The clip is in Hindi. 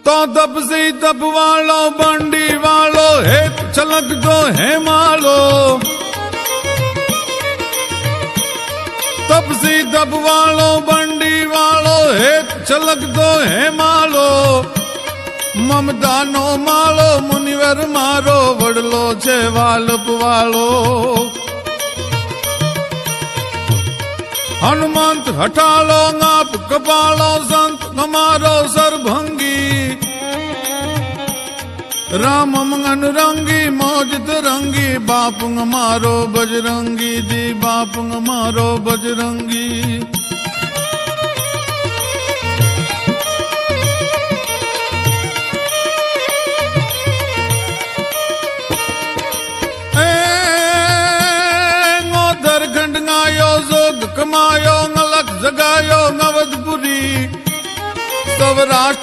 तो दब से दब वालो बंडी वालो हेत छलक दो है मालो तब से दब वालो बंडी वालो हेत छलक दो है मालो ममता नो मालो मुनिवर मारो वडलो छे वालप वालो हनुमंत हटालो गाप कपालो संत हमारो सरभंगी राम मंगन रंगी मौजत रंगी बापुंग मारो बजरंगी दी बापुंग मारो बजरंगी कमायो